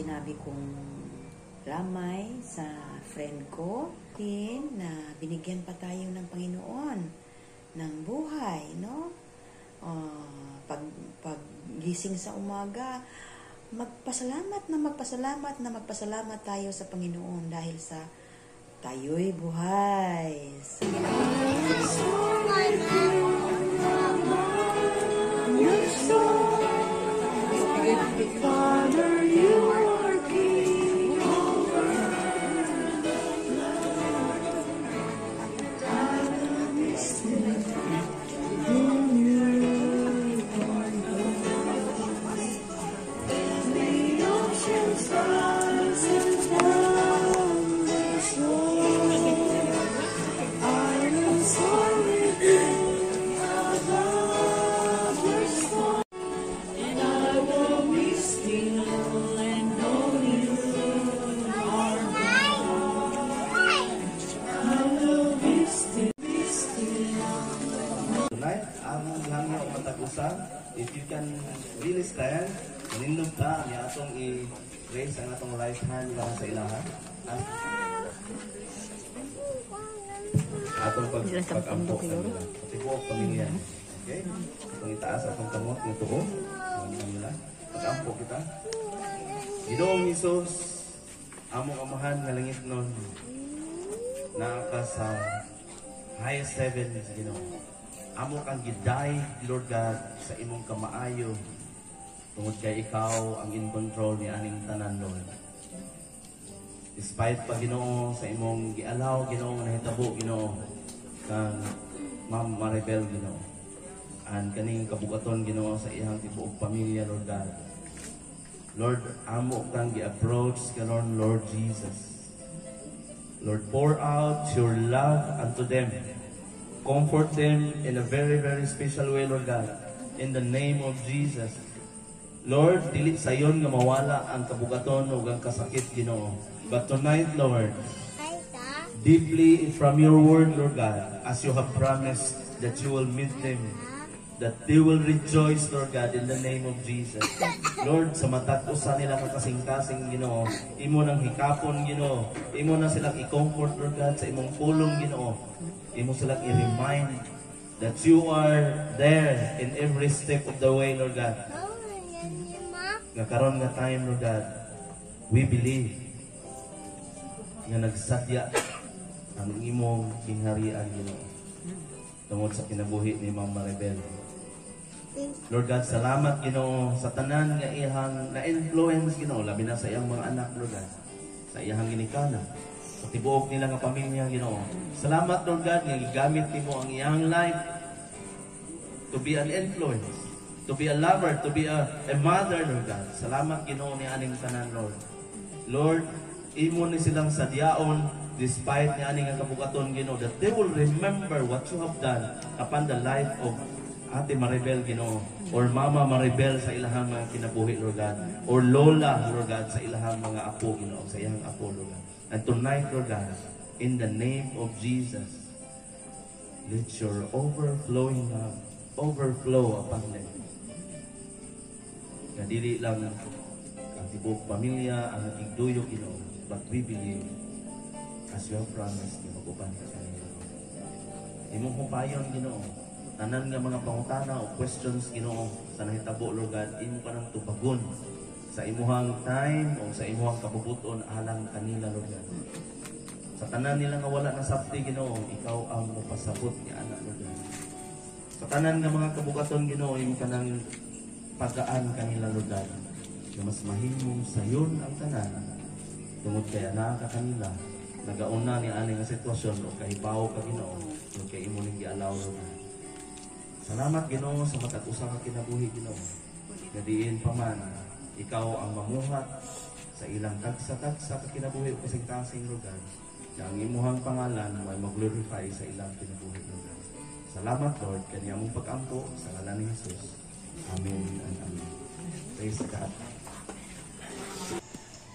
sinabi kong lamay sa friend ko na binigyan pa tayo ng Panginoon ng buhay, no? Pag gising sa umaga, magpasalamat tayo sa Panginoon dahil sa tayo'y buhay. Father, you are King over time is the oceans rise and thunders roar. I am sorry above your storm. If you can really stand, manindog ta, niya atong i-raise ang atong right hand lang sa ilahan. Atong pag-ampok sa nila. Pati buok pamilyan. Okay? Atong itaas atong kamot ng tuo. Pag-ampok kita. Ginoong Isus, among amahan nga langit nun, naaka sa highest heaven sa Ginoo. Amo kang giday, Lord God, sa imong kamaayo. Tungod kay ikaw ang in control ni aning tanan, Lord. Despite pa, Ginoo, sa imong gialaw, Ginoo, nahitabo, Ginoo, kang Ma'am Maribel, Ginoo. And kaning kabugaton, Ginoo, sa iyang tibuok pamilya, Lord God. Lord, amo kang gi-approach karon, Lord Jesus. Lord, pour out your love unto them. Comfort them in a very, very special way, Lord God. In the name of Jesus. Lord, dili sayon nga mawala ang kabugaton o ang kasakit, Ginoo. But tonight, Lord, deeply from your word, Lord God, as you have promised that you will meet them, that they will rejoice, Lord God, in the name of Jesus. Lord, sa matat usa nila kakasing-kasing, Ginoo, imo nang hikapon, Ginoo, imo na silang i-comfort, Lord God, sa imong pulong, Ginoo. Imo silang i-remind that you are there in every step of the way, Lord God. Nga karon nga time, Lord God, we believe nga nagsadya ang imong kingharian, Ginoo, tungod sa kinabuhi ni Ma'am Maribel. Lord God, salamat, Ginoo, sa tanan nga iyang na-influence, Ginoo, labi na sa iyang mga anak, Lord God, sa iyang ginikana, sa tibuok nila nga pamilya, Ginoo. Salamat, Lord God, nga gigamit nimo ang iyang life to be an influence, to be a lover, to be a mother, Lord God. Salamat, Ginoo, ni aning tanan, Lord. Lord, imo ni silang sadyaon despite ni aning ang kabugaton, Ginoo, that they will remember what you have done upon the life of Ate Maribel, Ginoo, or Mama Maribel sa ilahang mga kinabuhi, Lord God, or Lola, Lord God, sa ilahang mga apo, Ginoo, sa iyang apo, Lord God. And tonight, Lord God, in the name of Jesus, let your overflowing love overflow upon them. Na dili lang ang tibuok pamilya, ang natigduyok, Ginoo, but we believe, as you have promised, na mag-uban ka kanila. Imong hupayon, Ginoo, tanan nga mga pangutana o questions, Ginoo, sa nahitabo, Lord God, imo ka nang tubagon sa imuhang time o sa imuhang kabubuton alang kanila, Lord God. Sa tanan nila nga wala na sabti, Ginoo, ikaw ang mapasabot ni anak, Lord God. Sa tanan nga mga kabugaton, Ginoo, imo ka nang pagkaan kanila, Lord God, na mas mahimong sayon ang tanan tungod kay anak ka kanila nagauna ni ani nga sitwasyon o kahibaw ka, Ginoo, o kay imo ning gialaw, Lord God. Salamat, Ginoo, sa matag usa ka kinabuhi, Ginoo, nga diin pa man ikaw ang mamuhat sa ilang kagsa-kagsa ka kinabuhi o kasing-kasing, Lord God, na ang imuhang pangalan may mag-glorify sa ilang kinabuhi, Lord God. Salamat, Lord, kanya mong pag-ampo sa ngalan ni Jesus. Amen and amen. Praise God.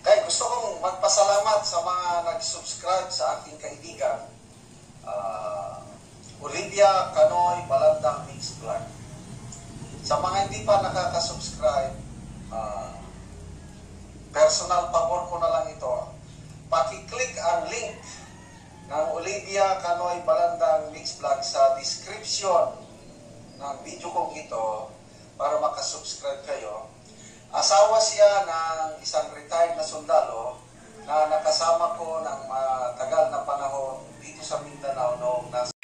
Kaya gusto kong magpasalamat sa mga nag-subscribe sa aking kaibigan, Olivia Canoy Balandang Mix Vlog. Sa mga hindi pa nakaka-subscribe, personal favor ko na lang ito. Paki-click ang link ng Olivia Canoy Balandang Mix Vlog sa description ng video kong ito para makasubscribe kayo. Asawa siya ng isang retired na sundalo na nakasama ko ng matagal na panahon dito sa Mindanao noong nasa